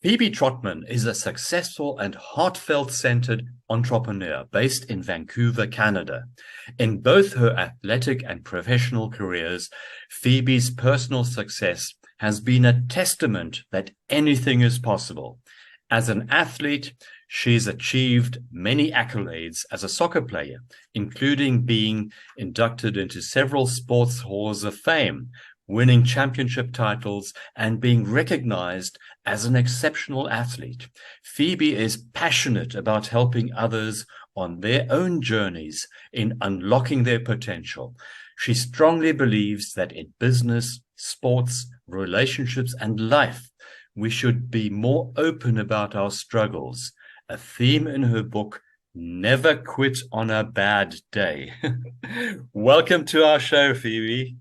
Phebe Trotman is a successful and heartfelt-centered entrepreneur based in Vancouver, Canada. In both her athletic and professional careers, Phoebe's personal success has been a testament that anything is possible. As an athlete, she's achieved many accolades as a soccer player, including being inducted into several sports halls of fame, winning championship titles, and being recognized as an exceptional athlete. Phoebe is passionate about helping others on their own journeys in unlocking their potential. She strongly believes that in business, sports, relationships, and life, we should be more open about our struggles. A theme in her book, Never Quit on a Bad Day. Welcome to our show, Phoebe.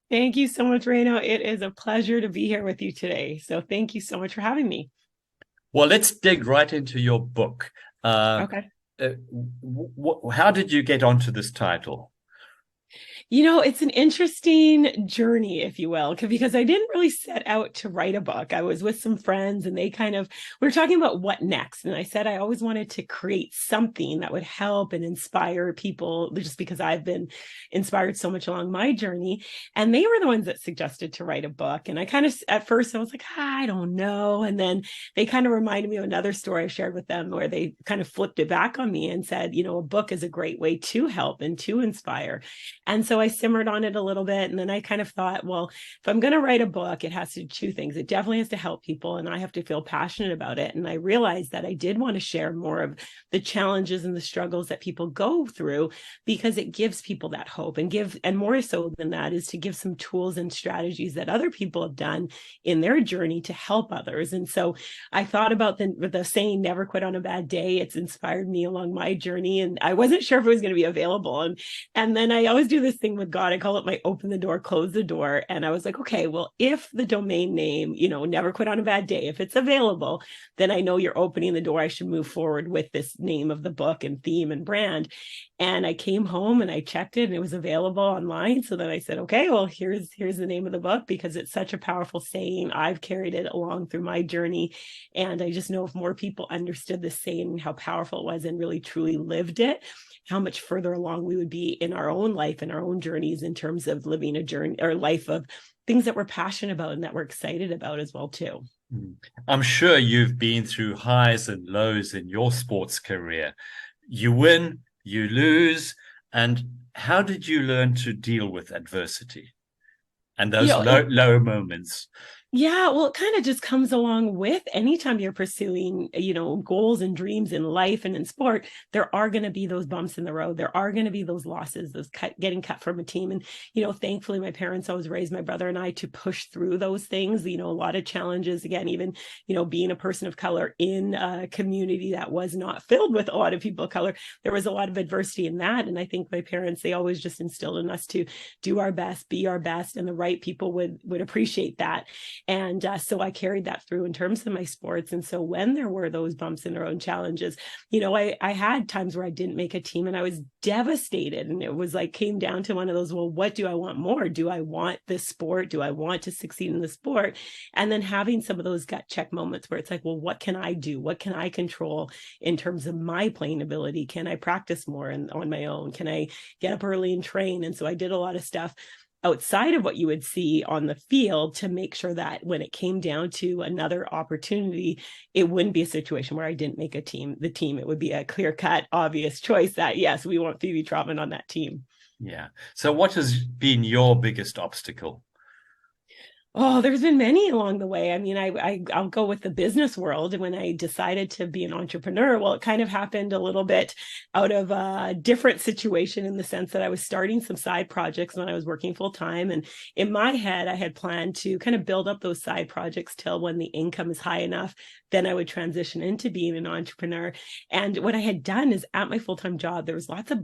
Thank you so much, Reino. It is a pleasure to be here with you today. So thank you so much for having me. Well, let's dig right into your book. Okay. How did you get onto this title? It's an interesting journey, if you will, because I didn't really set out to write a book. I was with some friends and we were talking about what next. And I said, I always wanted to create something that would help and inspire people just because I've been inspired so much along my journey. And they were the ones that suggested to write a book. And at first I was like, I don't know. And then they kind of reminded me of another story I shared with them where they kind of flipped it back on me and said, a book is a great way to help and to inspire. And so I simmered on it a little bit. And then I kind of thought, well, if I'm going to write a book, it has to do two things. It definitely has to help people and I have to feel passionate about it. And I realized that I did want to share more of the challenges and the struggles that people go through because it gives people that hope and more so than that is to give some tools and strategies that other people have done in their journey to help others. And so I thought about the saying, never quit on a bad day. It's inspired me along my journey. And I wasn't sure if it was going to be available. And then I always do this thing with God. I call it my open the door, close the door. And I was like, okay, well, if the domain name, never quit on a bad day, if it's available, then I know you're opening the door. I should move forward with this name of the book and theme and brand. And I came home and I checked it and it was available online. So then I said, okay, well, here's the name of the book because it's such a powerful saying. I've carried it along through my journey. And I just know if more people understood the saying, how powerful it was and really truly lived it, how much further along we would be in our own life and our own journeys in terms of living a journey or life of things that we're passionate about and that we're excited about as well too. I'm sure you've been through highs and lows in your sports career. You win, you lose, and how did you learn to deal with adversity and You those know, it, low moments? Yeah, well, it kind of just comes along with anytime you're pursuing, goals and dreams in life and in sport, there are going to be those bumps in the road. There are going to be those losses, getting cut from a team. And, thankfully, my parents always raised my brother and I to push through those things, a lot of challenges, again, even, being a person of color in a community that was not filled with a lot of people of color, there was a lot of adversity in that. And I think my parents, they always just instilled in us to do our best, be our best, and the right people would appreciate that. And so I carried that through in terms of my sports. And so when there were those bumps in their own challenges, I had times where I didn't make a team and I was devastated. And it was like, came down to one of those, well, what do I want more? Do I want this sport? Do I want to succeed in the sport? And then having some of those gut check moments where it's like, well, what can I do? What can I control in terms of my playing ability? Can I practice more on my own? Can I get up early and train? And so I did a lot of stuff outside of what you would see on the field to make sure that when it came down to another opportunity, it wouldn't be a situation where I didn't make the team. It would be a clear-cut, obvious choice that, yes, we want Phebe Trotman on that team. Yeah. So what has been your biggest obstacle? Oh, there's been many along the way. I mean, I'll go with the business world. When I decided to be an entrepreneur, well, it kind of happened a little bit out of a different situation in the sense that I was starting some side projects when I was working full time. And in my head, I had planned to kind of build up those side projects till when the income is high enough, then I would transition into being an entrepreneur. And what I had done is at my full-time job, there was lots of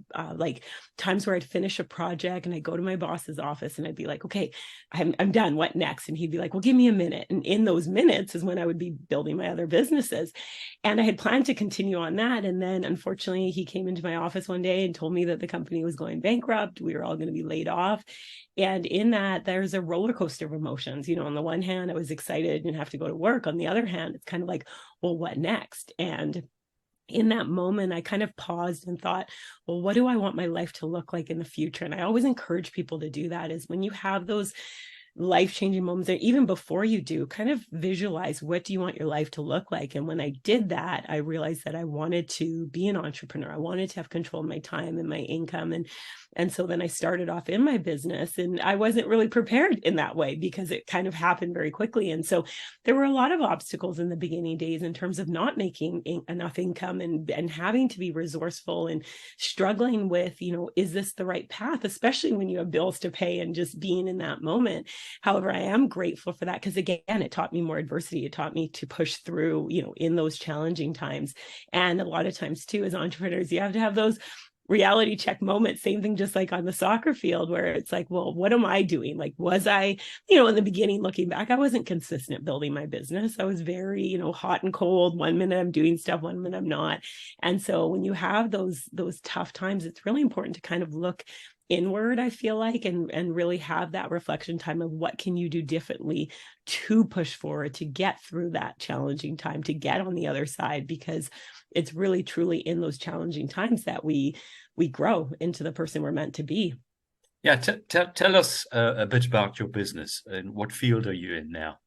times where I'd finish a project and I'd go to my boss's office and I'd be like, okay, I'm done. What next? next? And he'd be like, well, give me a minute. And in those minutes is when I would be building my other businesses. And I had planned to continue on that. And then unfortunately, he came into my office one day and told me that the company was going bankrupt. We were all going to be laid off. And in that, there's a roller coaster of emotions. On the one hand, I was excited and have to go to work. On the other hand, it's kind of like, well, what next? And in that moment, I kind of paused and thought, well, what do I want my life to look like in the future? And I always encourage people to do that, is when you have those life-changing moments, or even before you do, kind of visualize, what do you want your life to look like? And when I did that, I realized that I wanted to be an entrepreneur. I wanted to have control of my time and my income. And so then I started off in my business, and I wasn't really prepared in that way because it kind of happened very quickly. And so there were a lot of obstacles in the beginning days in terms of not making enough income and having to be resourceful and struggling with, is this the right path, especially when you have bills to pay and just being in that moment. However, I am grateful for that because, again, it taught me more adversity. It taught me to push through, in those challenging times. And a lot of times too, as entrepreneurs, you have to have those reality check moments. Same thing, just like on the soccer field, where it's like, well, what am I doing? Like, was I, in the beginning, looking back, I wasn't consistent building my business. I was very, hot and cold. One minute I'm doing stuff, one minute I'm not. And so when you have those tough times, it's really important to kind of look inward, I feel like, and really have that reflection time of what can you do differently to push forward, to get through that challenging time, to get on the other side, because it's really truly in those challenging times that we grow into the person we're meant to be. Yeah, tell us a bit about your business and what field are you in now?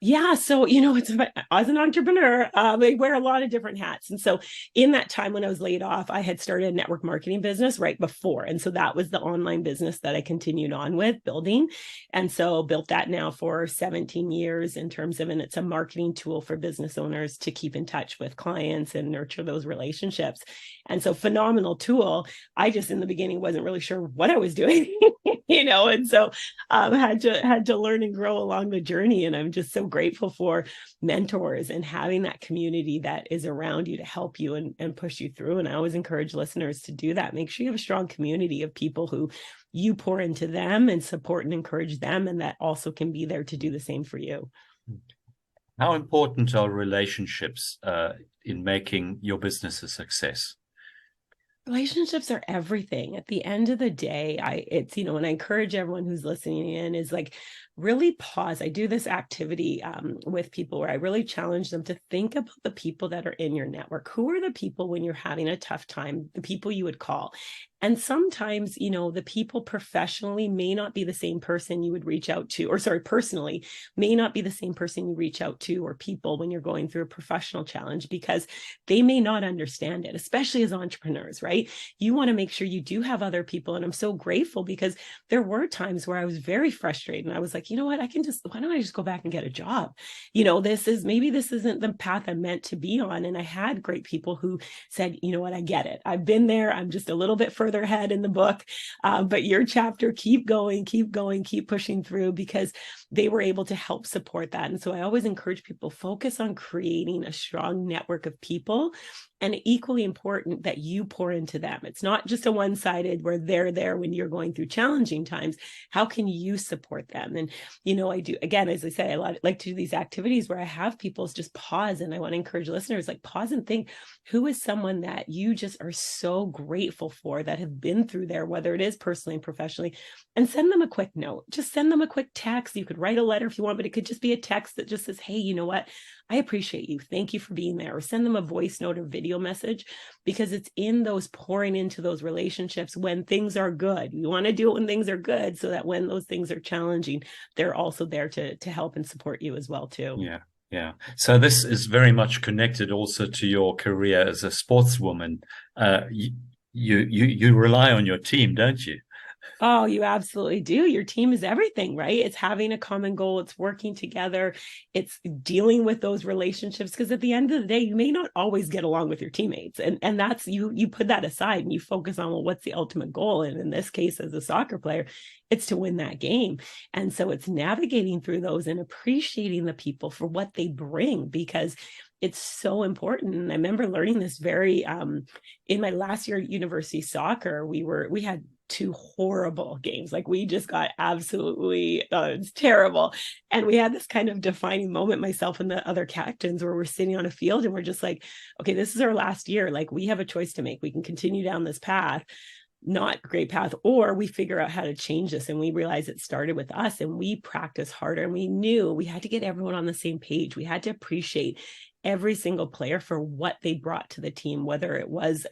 Yeah. So, it's as an entrepreneur, I wear a lot of different hats. And so in that time when I was laid off, I had started a network marketing business right before. And so that was the online business that I continued on with building. And so built that now for 17 years in terms of, and it's a marketing tool for business owners to keep in touch with clients and nurture those relationships. And so phenomenal tool. I just in the beginning wasn't really sure what I was doing, and so had to learn and grow along the journey. And I'm just so grateful for mentors and having that community that is around you to help you and push you through. And I always encourage listeners to do that. Make sure you have a strong community of people who you pour into them and support and encourage them, and that also can be there to do the same for you. How important are relationships in making your business a success? Relationships are everything. At the end of the day, and I encourage everyone who's listening in is like, really pause. I do this activity with people where I really challenge them to think about the people that are in your network. Who are the people when you're having a tough time, the people you would call? And sometimes, the people professionally may not be the same person you would reach out to, personally may not be the same person you reach out to, or people when you're going through a professional challenge, because they may not understand it, especially as entrepreneurs, right? You want to make sure you do have other people. And I'm so grateful because there were times where I was very frustrated and I was like, you know what, why don't I just go back and get a job? This isn't the path I'm meant to be on. And I had great people who said, you know what, I get it. I've been there. I'm just a little bit further ahead in the book. But your chapter, keep going, keep pushing through, because they were able to help support that. And so I always encourage people, focus on creating a strong network of people. And equally important that you pour into them. It's not just a one-sided where they're there when you're going through challenging times. How can you support them? And, I do, again, as I say, I like to do these activities where I have people just pause. And I want to encourage listeners, like, pause and think, who is someone that you just are so grateful for that have been through there, whether it is personally and professionally, and send them a quick note. Just send them a quick text. You could write a letter if you want, but it could just be a text that just says, hey, you know what? I appreciate you. Thank you for being there. Or send them a voice note or video message, because it's in those pouring into those relationships when things are good. You want to do it when things are good, so that when those things are challenging, they're also there to help and support you as well too. Yeah. Yeah. So this is very much connected also to your career as a sportswoman. You rely on your team, don't you? Oh, you absolutely do. Your team is everything, right? It's having a common goal. It's working together. It's dealing with those relationships, because at the end of the day, you may not always get along with your teammates. And that's, you put that aside and you focus on, well, what's the ultimate goal? And in this case, as a soccer player, it's to win that game. And so it's navigating through those and appreciating the people for what they bring, because it's so important. And I remember learning this very, in my last year at university soccer, we had 2 horrible games. Like we just got absolutely, it's terrible. And we had this kind of defining moment, myself and the other captains, where we're sitting on a field and we're just like, okay, this is our last year. Like we have a choice to make. We can continue down this path, not great path, or we figure out how to change this. And we realized it started with us, and we practice harder, and we knew we had to get everyone on the same page. We had to appreciate every single player for what they brought to the team, whether it was,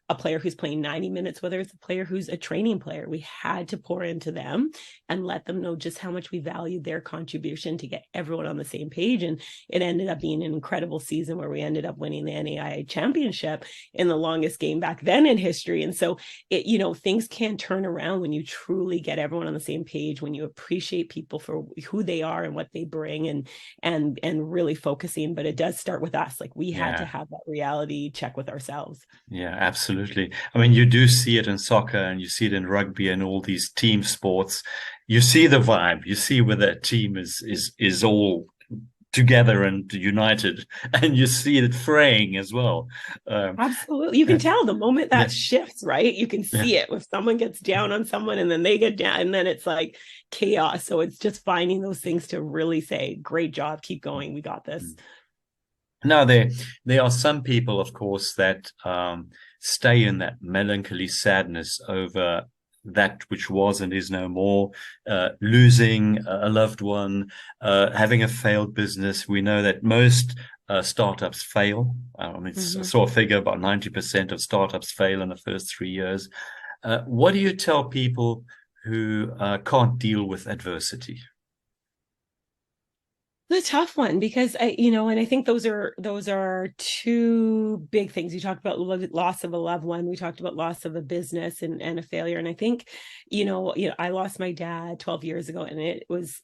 a player who's playing 90 minutes, whether it's a player who's a training player. We had to pour into them and let them know just how much we valued their contribution to get everyone on the same page. And it ended up being an incredible season where we ended up winning the NAIA championship in the longest game back then in history. And so things can turn around when you truly get everyone on the same page, when you appreciate people for who they are and what they bring, and really focusing. But it does start with us. Like we had to have that reality check with ourselves. Yeah, absolutely. I mean, you do see it in soccer, and you see it in rugby and all these team sports. You see the vibe. You see where that team is all together and united, and you see it fraying as well. Absolutely. You can tell the moment that shifts, right? You can see it if someone gets down on someone and then they get down, and then it's like chaos. So it's just finding those things to really say, great job, keep going, we got this. Now, there are some people, of course, that stay in that melancholy sadness over that which was and is no more, losing a loved one, having a failed business. We know that most startups fail. I mean, I saw a figure about 90% of startups fail in the first 3 years. What do you tell people who can't deal with adversity? The tough one, because and I think those are two big things. You talked about loss of a loved one. We talked about loss of a business and a failure. And I think, I lost my dad 12 years ago, and it was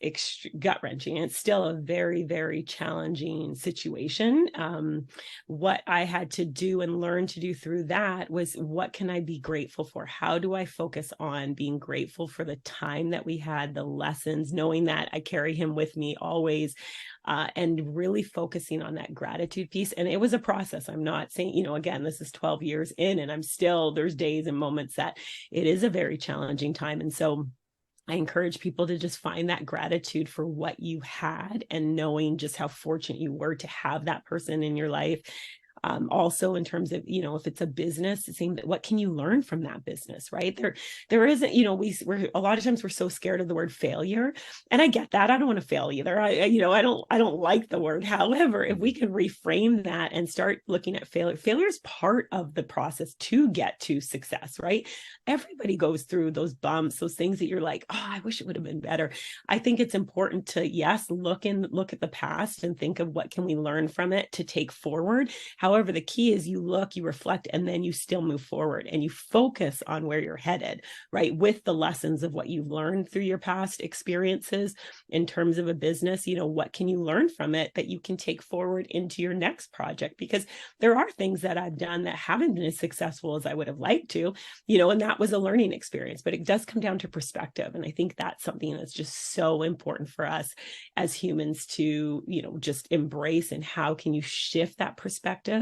gut wrenching. It's still a very, very challenging situation. What I had to do and learn to do through that was, what can I be grateful for? How do I focus on being grateful for the time that we had, the lessons, knowing that I carry him with me always. And really focusing on that gratitude piece. And it was a process. I'm not saying, again, this is 12 years in, and there's days and moments that it is a very challenging time. And so I encourage people to just find that gratitude for what you had, and knowing just how fortunate you were to have that person in your life. Also, in terms of, if it's a business, it seems, what can you learn from that business, right? There isn't, we're a lot of times we're so scared of the word failure, and I get that. I don't want to fail either. I don't like the word. However, if we can reframe that and start looking at failure is part of the process to get to success, right? Everybody goes through those bumps, those things that you're like, oh, I wish it would have been better. I think it's important to, look at the past and think of what can we learn from it to take forward. However, the key is you look, you reflect, and then you still move forward, and you focus on where you're headed, right? With the lessons of what you've learned through your past experiences in terms of a business, what can you learn from it that you can take forward into your next project? Because there are things that I've done that haven't been as successful as I would have liked to, and that was a learning experience, but it does come down to perspective. And I think that's something that's just so important for us as humans to, just embrace. And how can you shift that perspective?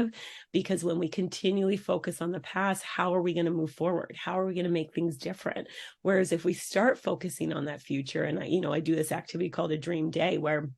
Because when we continually focus on the past, how are we going to move forward? How are we going to make things different? Whereas if we start focusing on that future, and I do this activity called a dream day, where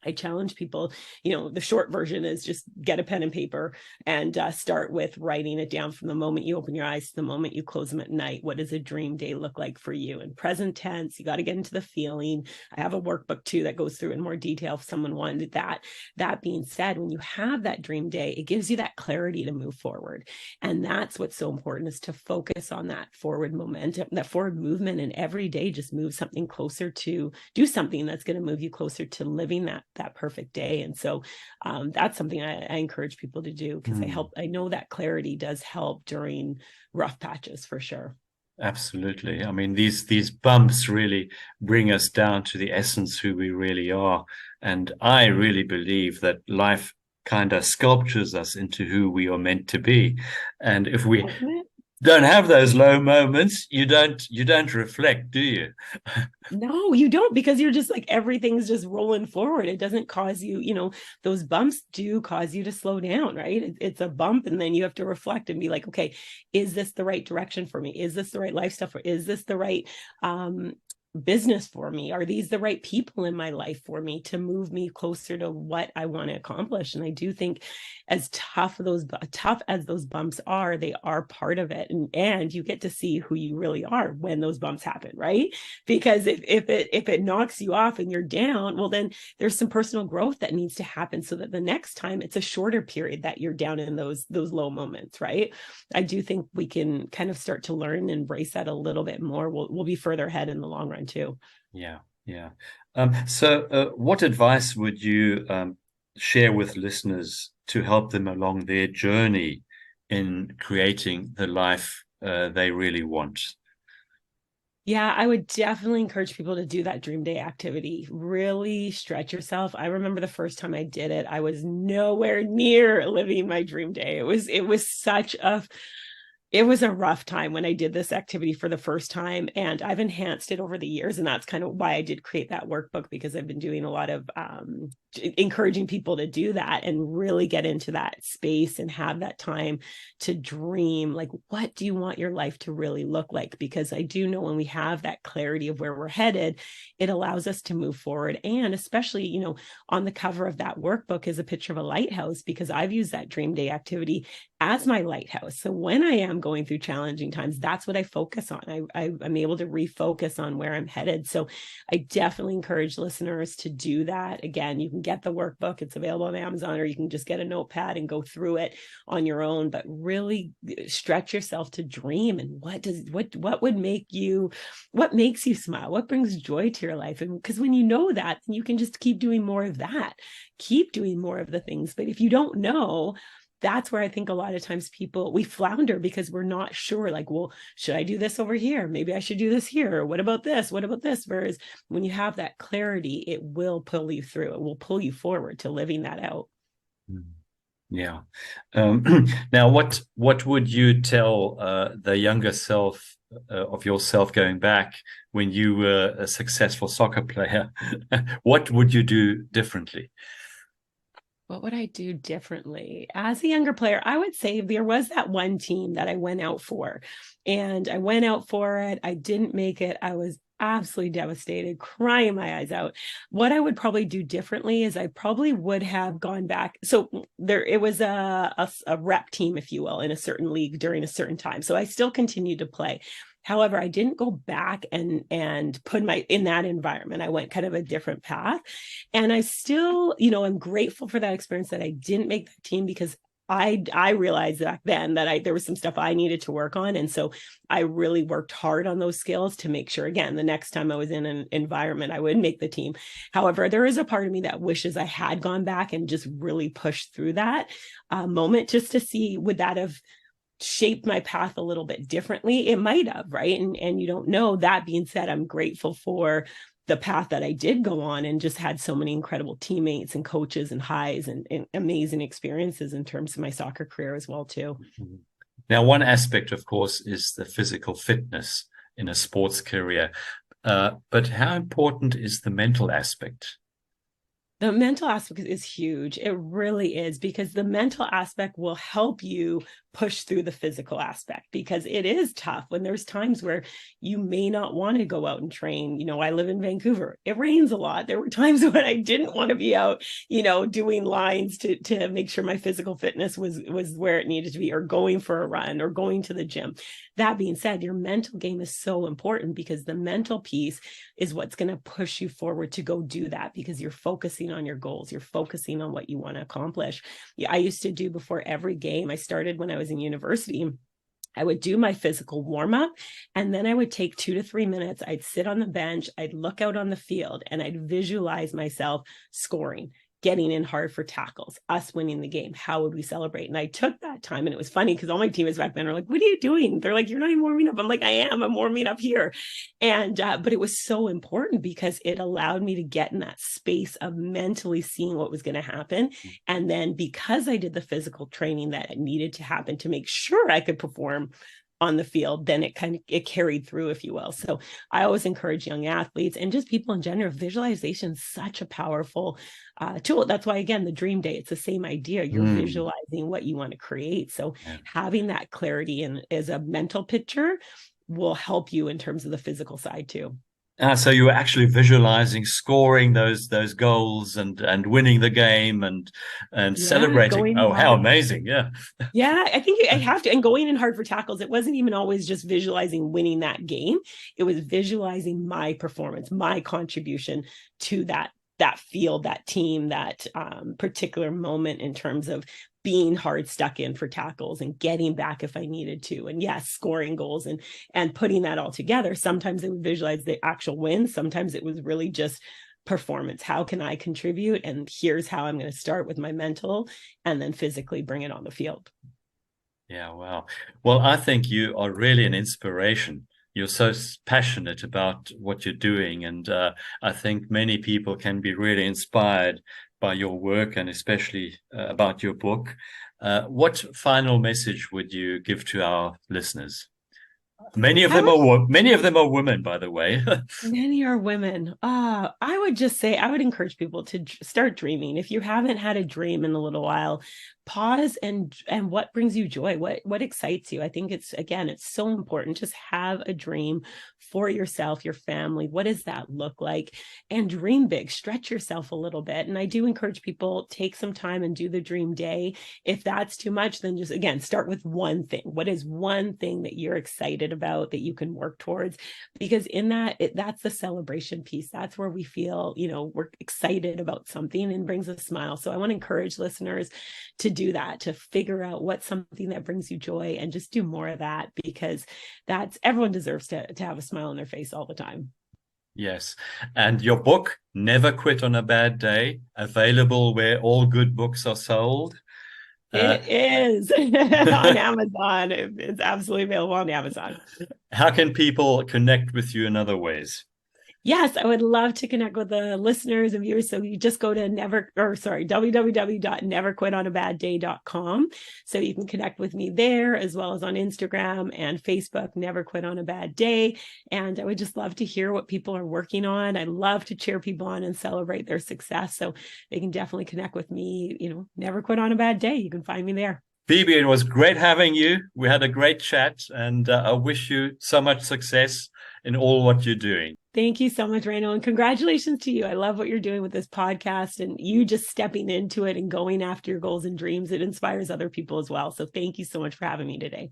I challenge people, the short version is just get a pen and paper and start with writing it down from the moment you open your eyes to the moment you close them at night. What does a dream day look like for you? In present tense, you got to get into the feeling. I have a workbook too that goes through in more detail if someone wanted that. That being said, when you have that dream day, it gives you that clarity to move forward. And that's what's so important, is to focus on that forward momentum, that forward movement, and every day just move something closer to, do something that's going to move you closer to living that perfect day. And so that's something I encourage people to do, because I know that clarity does help during rough patches for sure. Absolutely. I mean, these bumps really bring us down to the essence who we really are. And I really believe that life kind of sculptures us into who we are meant to be. And if we don't have those low moments, you don't reflect, do you? No, you don't, because you're just like everything's just rolling forward. It doesn't cause you, those bumps do cause you to slow down, right? It's a bump, and then you have to reflect and be like, okay, is this the right direction for me? Is this the right lifestyle for? Is this the right business for me? Are these the right people in my life for me to move me closer to what I want to accomplish? And I do think, as tough as those bumps are, they are part of it, and you get to see who you really are when those bumps happen, right? Because if it knocks you off and you're down, well, then there's some personal growth that needs to happen so that the next time it's a shorter period that you're down in those low moments, right? I do think we can kind of start to learn and embrace that a little bit more. We'll be further ahead in the long run too. Yeah, yeah. What advice would you share with listeners to help them along their journey in creating the life they really want? Yeah, I would definitely encourage people to do that dream day activity. Really stretch yourself. I remember the first time I did it, I was nowhere near living my dream day. It was a rough time when I did this activity for the first time, and I've enhanced it over the years. And that's kind of why I did create that workbook, because I've been doing a lot of encouraging people to do that and really get into that space and have that time to dream. Like, what do you want your life to really look like? Because I do know when we have that clarity of where we're headed, it allows us to move forward. And especially, on the cover of that workbook is a picture of a lighthouse, because I've used that dream day activity as my lighthouse. So when I am going through challenging times, that's what I focus on. I'm able to refocus on where I'm headed. So I definitely encourage listeners to do that. Again, you can get the workbook. It's available on Amazon, or you can just get a notepad and go through it on your own, but really stretch yourself to dream. And what makes you smile? What brings joy to your life? And because when you know that, then you can just keep doing more of that, keep doing more of the things. But if you don't know, that's where I think a lot of times we flounder, because we're not sure, like, well, should I do this over here? Maybe I should do this here. Or what about this? What about this? Whereas when you have that clarity, it will pull you through. It will pull you forward to living that out. Yeah. Now, what would you tell the younger self of yourself going back when you were a successful soccer player? What would you do differently? What would I do differently? As a younger player, I would say there was that one team that I went out for, and I went out for it. I didn't make it. I was absolutely devastated, crying my eyes out. What I would probably do differently is I probably would have gone back. So it was a rep team, if you will, in a certain league during a certain time. So I still continued to play. However, I didn't go back and put in that environment. I went kind of a different path. And I still, I'm grateful for that experience, that I didn't make that team, because I realized back then that there was some stuff I needed to work on. And so I really worked hard on those skills to make sure, again, the next time I was in an environment, I would make the team. However, there is a part of me that wishes I had gone back and just really pushed through that moment, just to see, would that have shaped my path a little bit differently? It might have, right? And you don't know. That being said, I'm grateful for the path that I did go on, and just had so many incredible teammates and coaches and highs and amazing experiences in terms of my soccer career as well too. Now, one aspect, of course, is the physical fitness in a sports career. But how important is the mental aspect? The mental aspect is huge. It really is, because the mental aspect will help you push through the physical aspect, because it is tough when there's times where you may not want to go out and train. I live in Vancouver. It rains a lot. There were times when I didn't want to be out, doing lines to make sure my physical fitness was where it needed to be, or going for a run, or going to the gym. That being said, your mental game is so important, because the mental piece is what's going to push you forward to go do that, because you're focusing on your goals. You're focusing on what you want to accomplish. I used to do, before every game, I started when I was in university, I would do my physical warm up, and then I would take 2 to 3 minutes. I'd sit on the bench, I'd look out on the field, and I'd visualize myself scoring, getting in hard for tackles, us winning the game. How would we celebrate? And I took that time, and it was funny because all my teammates back then are like, "What are you doing?" They're like, "You're not even warming up." I'm like, I'm warming up here. And, but it was so important, because it allowed me to get in that space of mentally seeing what was going to happen. And then, because I did the physical training that needed to happen to make sure I could perform on the field, then it carried through, if you will. So I always encourage young athletes and just people in general, visualization is such a powerful tool. That's why, again, the dream day, it's the same idea. You're visualizing what you want to create. So having that clarity and as a mental picture will help you in terms of the physical side too. So you were actually visualizing scoring those goals and winning the game and celebrating. Oh, how amazing. Yeah. Yeah, I think I have to. And going in hard for tackles, it wasn't even always just visualizing winning that game. It was visualizing my performance, my contribution to that field, that team, that particular moment in terms of being hard stuck in for tackles and getting back if I needed to. And yes, scoring goals and putting that all together. Sometimes it would visualize the actual win. Sometimes it was really just performance. How can I contribute? And here's how I'm going to start with my mental and then physically bring it on the field. Yeah, wow. Well, I think you are really an inspiration. You're so passionate about what you're doing. And I think many people can be really inspired by your work and especially about your book. What final message would you give to our listeners? Many of them are women, by the way. Many are women. I would just say, I would encourage people to start dreaming. If you haven't had a dream in a little while, pause and what brings you joy, what excites you. I think it's so important. Just have a dream for yourself, your family. What does that look like? And dream big, stretch yourself a little bit. And I do encourage people, take some time and do the dream day. If that's too much, then just, again, start with one thing. What is one thing that you're excited about that you can work towards? Because in that, that's the celebration piece. That's where we feel, we're excited about something and brings a smile. So I want to encourage listeners to do that, to figure out what's something that brings you joy and just do more of that, because everyone deserves to have a smile on their face all the time. Yes. And your book, Never Quit on a Bad Day, available where all good books are sold. It is on Amazon. It's absolutely available on Amazon. How can people connect with you in other ways? Yes, I would love to connect with the listeners and viewers. So you just go to www.neverquitonabadday.com. So you can connect with me there, as well as on Instagram and Facebook, Never Quit on a Bad Day. And I would just love to hear what people are working on. I love to cheer people on and celebrate their success. So they can definitely connect with me, Never Quit on a Bad Day. You can find me there. Phebe, it was great having you. We had a great chat, and I wish you so much success in all what you're doing. Thank you so much, Reino, and congratulations to you. I love what you're doing with this podcast and you just stepping into it and going after your goals and dreams. It inspires other people as well. So thank you so much for having me today.